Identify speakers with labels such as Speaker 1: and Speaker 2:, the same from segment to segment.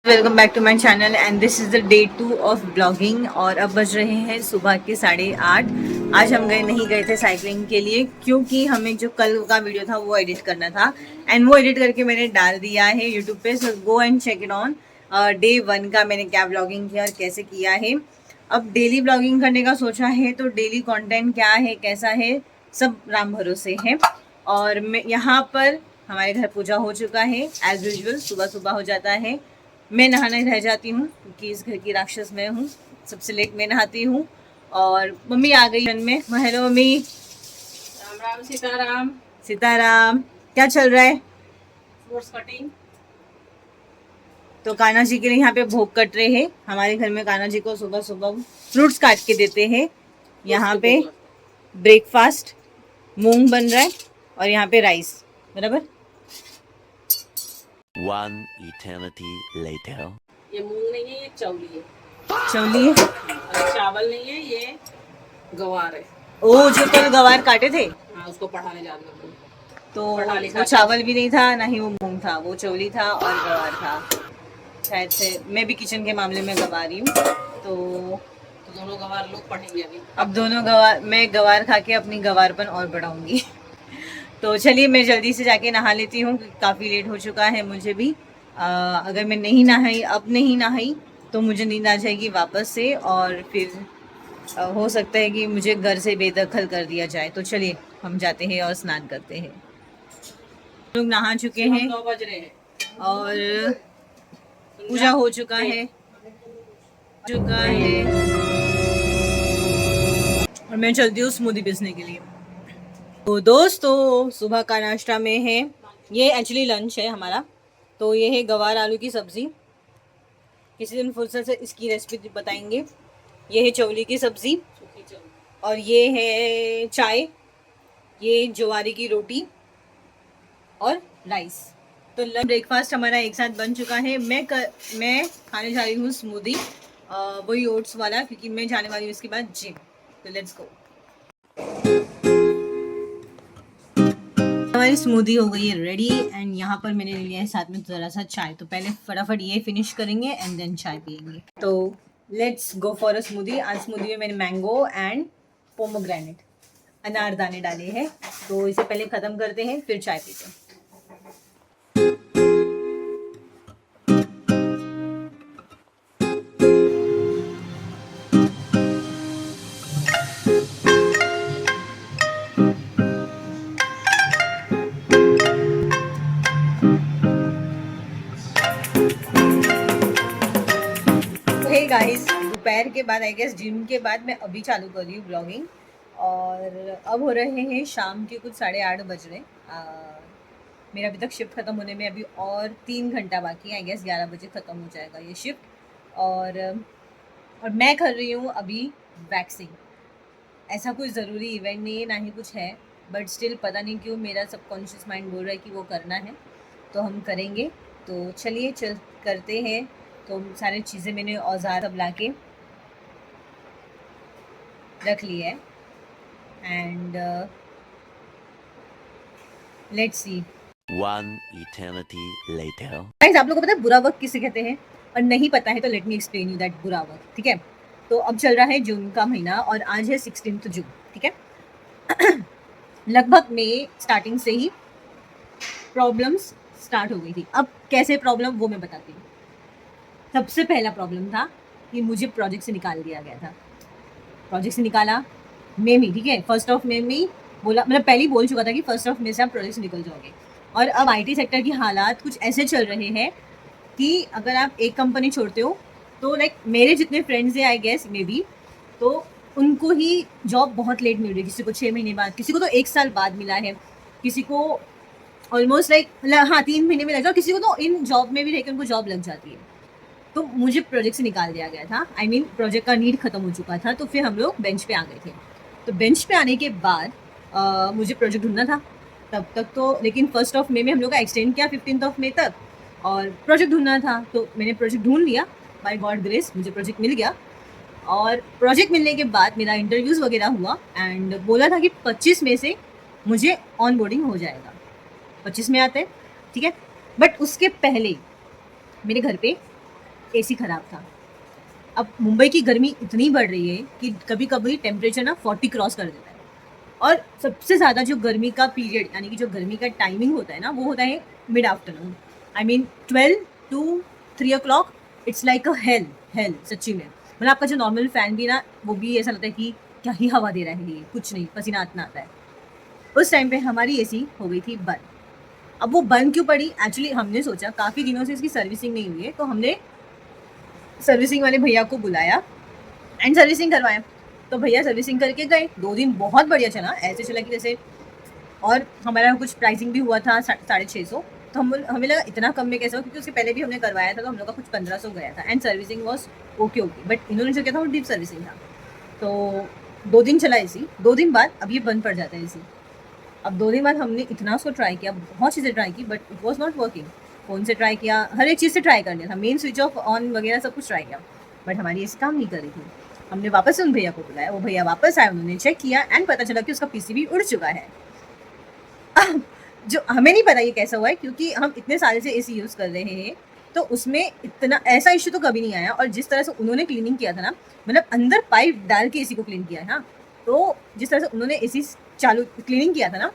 Speaker 1: Welcome back to my channel and this is the day 2 of blogging. और अब बज रहे हैं सुबह के 8:30। आज हम नहीं गए थे साइकिलिंग के लिए क्योंकि हमें जो कल का वीडियो था वो एडिट करना था एंड वो एडिट करके मैंने डाल दिया है यूट्यूब पे। So go and check it on. Day 1 का मैंने क्या ब्लॉगिंग किया और कैसे किया है। अब डेली ब्लॉगिंग करने का सोचा है तो डेली कंटेंट क्या है कैसा है सब राम भरोसे है। और मैं यहाँ पर हमारे घर पूजा हो चुका है एज यूजल। सुबह सुबह हो जाता है, मैं नहाने रह जाती हूँ क्योंकि इस घर की राक्षस मैं हूँ, सबसे लेट मैं नहाती हूँ। और मम्मी आ गई रन में। Hello mummy.
Speaker 2: राम राम सीताराम।
Speaker 1: सीताराम। क्या चल रहा है?
Speaker 2: Fruits cutting.
Speaker 1: तो कान्हा जी के लिए यहाँ पे भोग कट रहे हैं। हमारे घर में कान्हा जी को सुबह सुबह फ्रूट्स काट के देते हैं। यहाँ पे ब्रेकफास्ट मूंग बन रहा है और यहाँ पे राइस, बराबर।
Speaker 3: One eternity later.
Speaker 2: ये मूंग नहीं है, ये चौली है।
Speaker 1: चलिए।
Speaker 2: और चावल नहीं है, ये गवार है।
Speaker 1: ओ, जो कल गवार काटे थे
Speaker 2: हाँ, उसको पढ़ाने जाना है।
Speaker 1: तो
Speaker 2: पढ़ा लिखा
Speaker 1: वो चावल भी नहीं था ना ही वो मूंग था, वो चौली था और गवार था शायद से। मैं भी किचन के मामले में गवा रही हूँ तो
Speaker 2: दोनों गवार लोग पढ़ेंगे अभी।
Speaker 1: अब दोनों गवार, मैं गवार खा के अपनी गवारपन और बढ़ाऊंगी। तो चलिए मैं जल्दी से जाके नहा लेती हूँ, काफ़ी लेट हो चुका है मुझे भी। अगर मैं नहीं नहाई, अब नहीं नहाई तो मुझे नींद आ जाएगी वापस से और फिर हो सकता है कि मुझे घर से बेदखल कर दिया जाए। तो चलिए हम जाते हैं और स्नान करते हैं। लोग नहा चुके हैं
Speaker 2: 9 बज रहे हैं
Speaker 1: और पूजा हो चुका है और मैं चलती हूँ स्मूदी पीसने के लिए। तो दोस्तों सुबह का नाश्ता में है, ये एक्चुअली लंच है हमारा। तो ये है गवार आलू की सब्ज़ी, किसी दिन फुर्सत से इसकी रेसिपी बताएंगे। ये है चौली की सब्ज़ी और ये है चाय, ये ज्वारी की रोटी और राइस। तो लंच ब्रेकफास्ट हमारा एक साथ बन चुका है। मैं खाने जा रही हूँ स्मूदी, वही ओट्स वाला, क्योंकि मैं जाने वाली हूँ इसके बाद जिम। तो लेट्स गो। हमारी स्मूदी हो गई है रेडी एंड यहाँ पर मैंने ले लिया है साथ में ज़रा सा चाय। तो पहले फटाफट ये फिनिश करेंगे एंड देन चाय पियेंगे। तो let's go for a smoothie. आज स्मूदी में मैंने मैंगो एंड पोमोग्रेनेट, अनारदाने डाले हैं। तो इसे पहले ख़त्म करते हैं फिर चाय पीते हैं। हे गाइस, दोपहर के बाद आई गेस जिम के बाद मैं अभी चालू कर रही हूँ ब्लॉगिंग। और अब हो रहे हैं शाम के कुछ 8:30 बज रहे। मेरा अभी तक शिफ्ट ख़त्म होने में अभी और 3 घंटा बाकी है। आई गेस 11 बजे ख़त्म हो जाएगा ये शिफ्ट। और मैं कर रही हूँ अभी वैक्सिंग। ऐसा कोई ज़रूरी इवेंट नहीं है, ना ही कुछ है, बट स्टिल पता नहीं क्यों मेरा सबकॉन्शियस माइंड बोल रहा है कि वो करना है तो हम करेंगे। तो चलिए चल करते हैं। तो सारी चीज़ें मैंने औजार सब ला के रख ली है and let's see.
Speaker 3: One eternity later.
Speaker 1: Guys, आप लोगों को पता है बुरा वक्त किसे कहते हैं? और नहीं पता है तो let me explain you that बुरा वक्त। ठीक है, तो अब चल रहा है जून का महीना और आज है 16 जून। ठीक है। लगभग मई स्टार्टिंग से ही प्रॉब्लम्स स्टार्ट हो गई थी। अब कैसे प्रॉब्लम वो मैं बताती हूँ। सबसे पहला प्रॉब्लम था कि मुझे प्रोजेक्ट से निकाल दिया गया था। प्रोजेक्ट से निकाला मई में, ठीक है, 1 मई में बोला, मतलब पहले ही बोल चुका था कि 1 मई से आप प्रोजेक्ट से निकल जाओगे। और अब आईटी सेक्टर की हालात कुछ ऐसे चल रहे हैं कि अगर आप एक कंपनी छोड़ते हो तो लाइक मेरे जितने फ्रेंड्स हैं आई गेस मे बी, तो उनको ही जॉब बहुत लेट मिल रही है। किसी को 6 महीने बाद, किसी को तो 1 साल बाद मिला है, किसी को ऑलमोस्ट लाइक हाँ 3 महीने में लग जाओ, किसी को तो इन जॉब में भी रह के उनको जॉब लग जाती है। तो मुझे प्रोजेक्ट से निकाल दिया गया था। आई मीन प्रोजेक्ट का नीड खत्म हो चुका था। तो फिर हम लोग बेंच पे आ गए थे। तो बेंच पे आने के बाद मुझे प्रोजेक्ट ढूंढना था तब तक तो, लेकिन 1 मई में हम लोग का एक्सटेंड किया 15 मई तक और प्रोजेक्ट ढूंढना था। तो मैंने प्रोजेक्ट ढूंढ लिया, बाय गॉड ग्रेस मुझे प्रोजेक्ट मिल गया। और प्रोजेक्ट मिलने के बाद मेरा इंटरव्यूज़ वगैरह हुआ एंड बोला था कि 25 मई से मुझे ऑन बोर्डिंग हो जाएगा। 25 में आते हैं, ठीक है। बट उसके पहले मेरे घर पे एसी खराब था। अब मुंबई की गर्मी इतनी बढ़ रही है कि कभी कभी टेम्परेचर ना 40 क्रॉस कर देता है। और सबसे ज़्यादा जो गर्मी का पीरियड यानी कि जो गर्मी का टाइमिंग होता है ना, वो होता है mid afternoon. I mean 12 to 3 o'clock। It's like a hell, hell सच्ची में। मतलब आपका जो नॉर्मल फैन भी ना, वो भी ऐसा लगता है कि क्या ही हवा दे रहा है, ये कुछ नहीं, पसीना इतना आता है। उस टाइम पे हमारी एसी हो गई थी बंद। अब वो बंद क्यों पड़ी? एक्चुअली हमने सोचा काफ़ी दिनों से इसकी सर्विसिंग नहीं हुई है, तो हमने सर्विसिंग वाले भैया को बुलाया एंड सर्विसिंग करवाया। तो भैया सर्विसिंग करके गए, 2 दिन बहुत बढ़िया चला, ऐसे चला कि जैसे। और हमारा कुछ प्राइसिंग भी हुआ था 650। तो हमें लगा इतना कम में कैसे हो, क्योंकि उसके पहले भी हमने करवाया था, तो हम लोग का कुछ 1500 गया था and servicing was okay okay. But इन्होंने जो किया था वो डीप सर्विसिंग था। तो 2 दिन चला एसी। 2 दिन बाद अब ये बंद पड़ जाता है एसी। अब 2 दिन बाद हमने इतना उसको ट्राई किया, बहुत चीज़ें ट्राई की, but it was not working. Phone से ट्राई किया, हर एक चीज़ से ट्राई कर लिया था, मेन स्विच ऑफ ऑन वगैरह सब कुछ ट्राई किया, बट हमारी एसी काम नहीं कर रही थी। हमने वापस से उन भैया को बुलाया, वो भैया वापस आए, उन्होंने चेक किया एंड पता चला कि उसका पीसीबी उड़ चुका है। जो हमें नहीं पता ये कैसा हुआ है, क्योंकि हम इतने साल से एसी यूज़ कर रहे हैं, तो उसमें इतना ऐसा इशू तो कभी नहीं आया। और जिस तरह से उन्होंने क्लीनिंग किया था ना, मतलब अंदर पाइप डाल के एसी को क्लीन किया है ना, तो जिस तरह से उन्होंने एसी चालू क्लीनिंग किया था ना,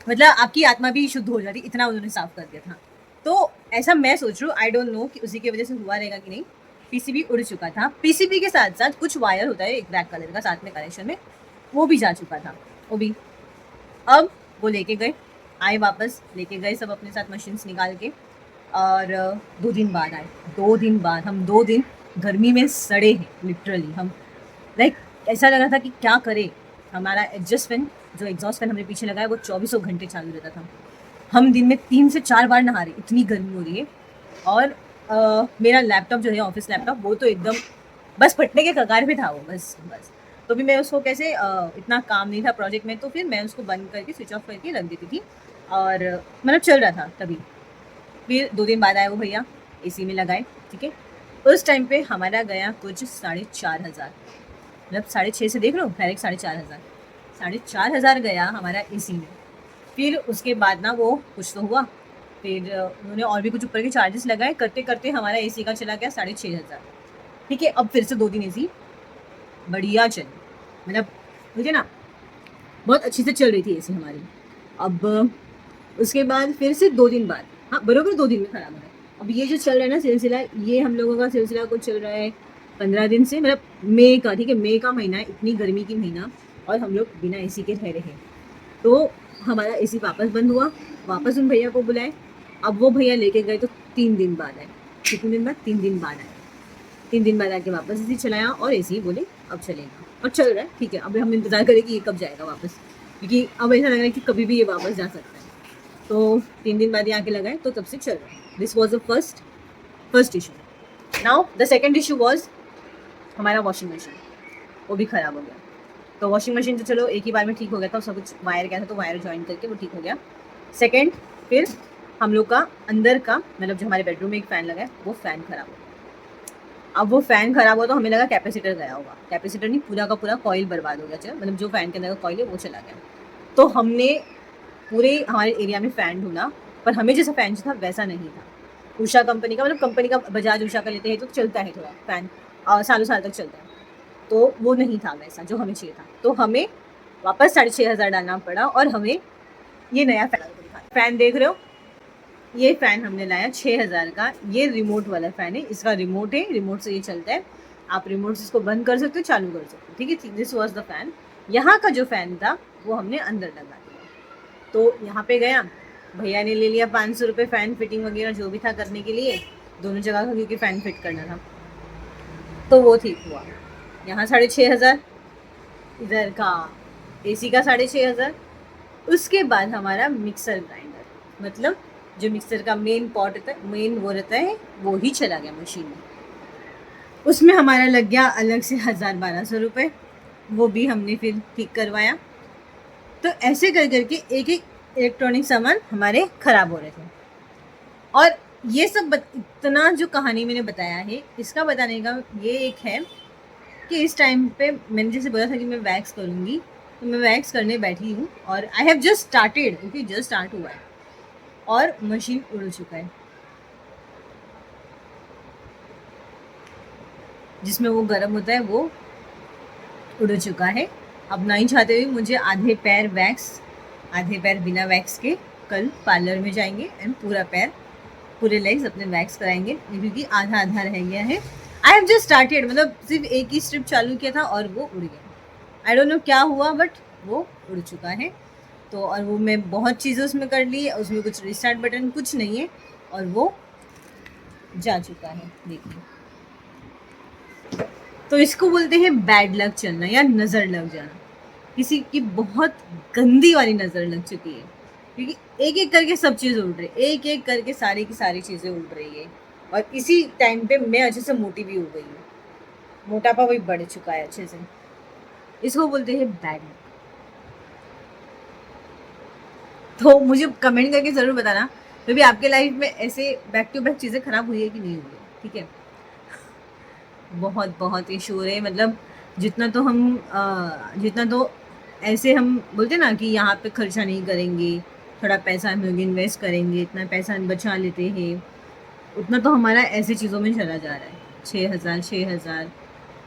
Speaker 1: मतलब आपकी आत्मा भी शुद्ध हो जाती, इतना उन्होंने साफ कर दिया था। तो ऐसा मैं सोच रही हूँ, आई डोंट नो कि उसी की वजह से हुआ रहेगा कि नहीं। पीसीबी उड़ चुका था। पीसीबी के साथ साथ कुछ वायर होता है एक ब्लैक कलर का साथ में कनेक्शन में, वो भी जा चुका था, वो भी। अब वो लेके गए, आए वापस लेके गए सब अपने साथ मशीन्स निकाल के, और 2 दिन बाद आए। 2 दिन बाद हम 2 दिन गर्मी में सड़े हैं लिटरली। हम लाइक ऐसा लग रहा था कि क्या करें। हमारा एडजस्ट फैन, जो एग्जॉस्ट फैन हमने पीछे लगाया, वो 24 घंटे चालू रहता था। हम दिन में 3 से 4 बार नहा रहे, इतनी गर्मी हो रही है। और मेरा लैपटॉप जो है ऑफिस लैपटॉप, वो तो एकदम बस फटने के कगार पे था वो, बस बस। तो भी मैं उसको कैसे इतना काम नहीं था प्रोजेक्ट में, तो फिर मैं उसको बंद करके स्विच ऑफ करके रख देती थी, और मतलब चल रहा था तभी। फिर 2 दिन बाद आए वो भैया, एसी में लगाए, ठीक है। उस टाइम पे हमारा गया कुछ 4,500, मतलब 6.5 से देख लो, डायरेक्ट 4,500। 4,500 गया हमारा एसी में। फिर उसके बाद ना वो कुछ तो हुआ, फिर उन्होंने और भी कुछ ऊपर के चार्जेस लगाए, करते करते हमारा एसी का चला गया 6,500। ठीक है, अब फिर से 2 दिन एसी बढ़िया चली, मतलब मुझे ना बहुत अच्छी से चल रही थी एसी हमारी। अब उसके बाद फिर से 2 दिन बाद, हाँ बरोबर 2 दिन में खराब हो गया। अब ये जो चल रहा है ना सिलसिला, ये हम लोगों का सिलसिला कुछ चल रहा है 15 दिन से, मतलब मई का, ठीक है, मई का महीना है, इतनी गर्मी की महीना, और हम लोग बिना एसी के रह रहे हैं। तो हमारा एसी वापस बंद हुआ, वापस उन भैया को बुलाए। अब वो भैया लेके गए तो 3 दिन बाद आए। कितने दिन बाद? 3 दिन बाद आए। 3 दिन बाद आके वापस एसी चलाया, और एसी बोले अब चलेगा, और चल रहा है, ठीक है। अब हम इंतज़ार करें कि ये कब जाएगा वापस, क्योंकि अब ऐसा लग रहा है कि कभी भी ये वापस जा सकता है। तो 3 दिन बाद ये आके लगाए, तो तब से चल रहा है। This was the first issue. Now the second issue was हमारा वॉशिंग मशीन, वो भी ख़राब हो गया। तो वॉशिंग मशीन तो चलो एक ही बार में ठीक हो गया था, उसका कुछ वायर गया था, तो वायर ज्वाइन करके वो ठीक हो गया। सेकेंड, फिर हम लोग का अंदर का, मतलब जो हमारे बेडरूम में एक फ़ैन लगा है, वो फ़ैन ख़राब हो गया। अब वो फ़ैन ख़राब हुआ तो हमें लगा कैपेसिटर गया होगा, कैपेसिटर नहीं, पूरा का पूरा कॉइल बर्बाद हो गया, चलो मतलब जो फ़ैन के अंदर का कॉइल है वो चला गया। तो हमने पूरे हमारे एरिया में फ़ैन ढूंढा, पर हमें जैसा फ़ैन जो था वैसा नहीं था। उषा कंपनी का, मतलब कंपनी का, बजाज उषा का लेते हैं तो चलता है थोड़ा फ़ैन, सालों साल तक चलता है, तो वो नहीं था वैसा जो हमें चाहिए था। तो हमें वापस 6,500 डालना पड़ा, और हमें ये नया फ़ैन देख रहे हो, ये फ़ैन हमने लाया 6,000 का। ये रिमोट वाला फ़ैन है, इसका रिमोट है, रिमोट से ये चलता है। आप रिमोट से इसको बंद कर सकते हो, चालू कर सकते हो, ठीक है। This was the fan. यहाँ का जो फ़ैन था वो हमने अंदर लगा दिया। तो यहाँ पे गया, भैया ने ले लिया 500 रुपये फ़ैन फिटिंग वगैरह जो भी था करने के लिए, दोनों जगह का, क्योंकि फ़ैन फिट करना था। तो वो ठीक हुआ। यहाँ 6,500, इधर का एसी का 6,500। उसके बाद हमारा मिक्सर ग्राइंडर, मतलब जो मिक्सर का मेन पॉट रहता है, मेन वो रहता है, वो ही चला गया मशीन में। उसमें हमारा लग गया अलग से 1,000-1,200 रुपये, वो भी हमने फिर ठीक करवाया। तो ऐसे कर करके एक एक इलेक्ट्रॉनिक सामान हमारे ख़राब हो रहे थे। और ये सब इतना जो कहानी मैंने बताया है, इसका बताने का ये एक है कि इस टाइम पे मैंने जैसे बोला था कि मैं वैक्स करूँगी, तो मैं वैक्स करने बैठी हूँ, और I have just started, okay, just start हुआ है, और मशीन उड़ चुका है। जिसमें वो गर्म होता है वो उड़ चुका है। अब नहीं चाहते हुए मुझे आधे पैर वैक्स, आधे पैर बिना वैक्स के कल पार्लर में जाएंगे एंड पूरा पैर, पूरे लेग्स अपने वैक्स कराएंगे, क्योंकि आधा आधा रह गया है। आई हैव जस्ट स्टार्टेड, मतलब सिर्फ एक ही स्ट्रिप चालू किया था और वो उड़ गया। आई डोंट नो क्या हुआ बट वो उड़ चुका है। तो और वो मैं बहुत चीज़ें उसमें कर ली, उसमें कुछ रिस्टार्ट बटन कुछ नहीं है और वो जा चुका है, देखिए। तो इसको बोलते हैं बैड लक चलना या नज़र लग जाना। किसी की बहुत गंदी वाली नज़र लग चुकी है, क्योंकि एक एक करके सब चीज़ उड़ रही है, एक एक करके सारी की सारी चीज़ें उड़ रही है। और इसी टाइम पे मैं अच्छे से मोटी भी हो गई हूँ, मोटापा भी बढ़ चुका है अच्छे से। इसको बोलते हैं बैड लक। तो मुझे कमेंट करके ज़रूर बताना तो भी आपके लाइफ में ऐसे बैक टू बैक चीज़ें खराब हुई है कि नहीं हुई है, ठीक है। बहुत बहुत ही शोर है, मतलब जितना तो ऐसे हम बोलते ना कि यहाँ पे खर्चा नहीं करेंगे, थोड़ा पैसा हम लोग इन्वेस्ट करेंगे, इतना पैसा बचा लेते हैं, उतना तो हमारा ऐसे चीज़ों में चला जा रहा है। 6,000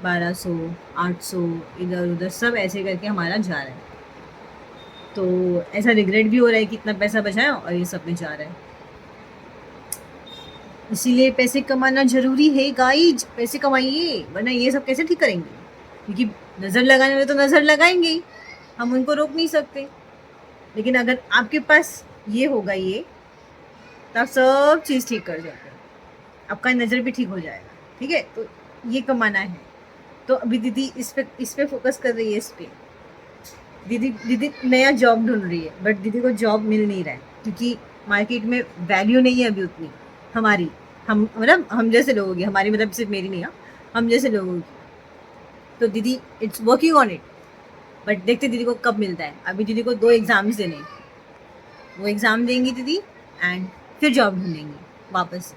Speaker 1: 1200 800 इधर उधर सब ऐसे करके हमारा जा रहा है। तो ऐसा रिग्रेट भी हो रहा है कि इतना पैसा बचाया और ये सब में जा रहा है। इसीलिए पैसे कमाना ज़रूरी है गाइज, पैसे कमाइए, वरना ये सब कैसे ठीक करेंगे। क्योंकि नज़र लगाने वाले तो नज़र लगाएंगे ही, हम उनको रोक नहीं सकते। लेकिन अगर आपके पास ये होगा ये, तो आप सब चीज़ ठीक कर सकते हैं, आपका नज़र भी ठीक हो जाएगा, ठीक है। तो ये कमाना है। तो अभी दीदी इस पे फोकस कर रही है, इस पर। दीदी नया जॉब ढूंढ रही है, बट दीदी को जॉब मिल नहीं रहा है क्योंकि मार्केट में वैल्यू नहीं है अभी उतनी हमारी, हम जैसे लोगों की, हमारी मतलब सिर्फ मेरी नहीं है, हम जैसे लोगों की। तो दीदी it's working on it, but देखते दीदी को कब मिलता है। अभी दीदी को 2 एग्ज़ाम्स देने, वो एग्ज़ाम देंगी दीदी एंड फिर जॉब ढूंढेंगी वापस।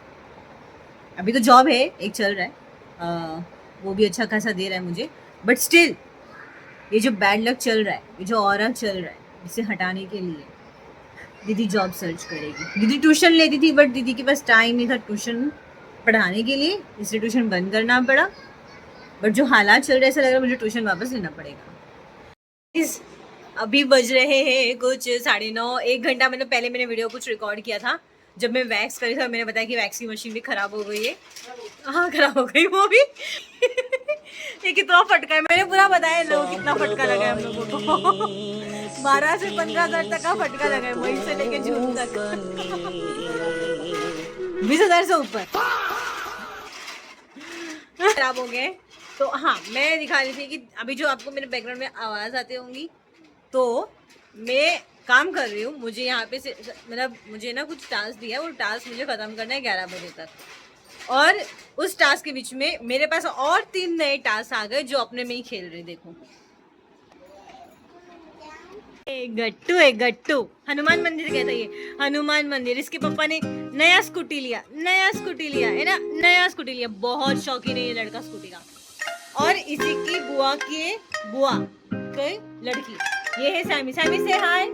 Speaker 1: अभी तो जॉब है, एक चल रहा है, वो भी अच्छा खासा दे रहा है मुझे, बट स्टिल ये जो बैड लक चल रहा है, ये जो ऑरा चल रहा है, इसे हटाने के लिए दीदी जॉब सर्च करेगी। दीदी ट्यूशन लेती थी बट दीदी के पास टाइम नहीं था ट्यूशन पढ़ाने के लिए, इसलिए ट्यूशन बंद करना पड़ा। बट जो हालात चल रहे हैं, ऐसा लग रहा है मुझे ट्यूशन वापस लेना पड़ेगा। अभी बज रहे हैं कुछ 9:30, 1 घंटा मतलब पहले मैंने वीडियो कुछ रिकॉर्ड किया था जब मैं वैक्स करी था। मैंने बताया कि वैक्स की मशीन भी ख़राब हो गई है। हाँ, ख़राब हो गई वो भी। ये कितना फटका है, मैंने पूरा बताया लोग कितना फटका लगा है हम लोगों को। 12 से 15 हज़ार तक का फटका लगा है, वहीं से लेके जून तक। 20,000 से ऊपर खराब हो गए। तो हाँ, मैं दिखा रही थी कि अभी जो आपको मेरे बैकग्राउंड में आवाज़ आती होंगी, तो मैं काम कर रही हूँ। मुझे यहाँ पे से मतलब मुझे ना कुछ टास्क दिया है, वो टास्क मुझे ख़त्म करना है 11 बजे तक। और उस टास्क के बीच में मेरे पास और 3 नए टास्क आ गए जो अपने में ही खेल रहे। देखो, गट्टू है गट्टू, हनुमान मंदिर गया था ये, हनुमान मंदिर। इसके पापा ने नया स्कूटी लिया है ना, नया स्कूटी लिया। बहुत शौकीन है ये लड़का स्कूटी का। और इसी की बुआ की लड़की ये है सैमी। सैमी से हाय,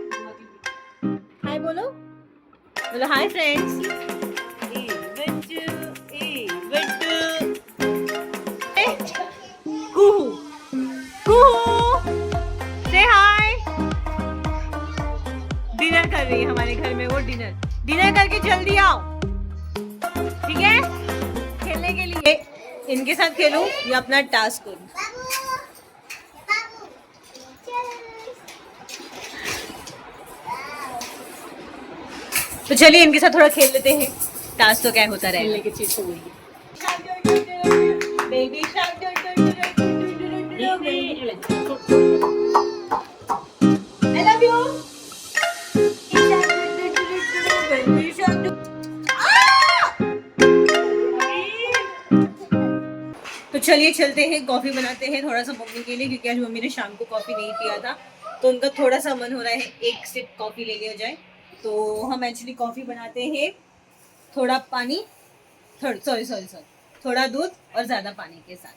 Speaker 1: हाय बोलो हाय फ्रेंड्स। से हाय। डिनर कर रही है हमारे घर में, वो डिनर करके जल्दी आओ, ठीक है। खेलने के लिए इनके साथ खेलूं या अपना टास्क करूं। तो चलिए इनके साथ थोड़ा खेल लेते हैं, टास्क तो क्या होता रहेगा।
Speaker 2: खेलने की चीज हो गई।
Speaker 1: Baby I love you. तो चलिए चलते हैं, कॉफ़ी बनाते हैं थोड़ा सा मम्मी के लिए, क्योंकि आज मम्मी ने शाम को कॉफ़ी नहीं पिया था, तो उनका थोड़ा सा मन हो रहा है एक सिप कॉफ़ी ले लिया जाए। तो हम एक्चुअली कॉफ़ी बनाते हैं थोड़ा पानी, थोड़ा दूध और ज़्यादा पानी के साथ।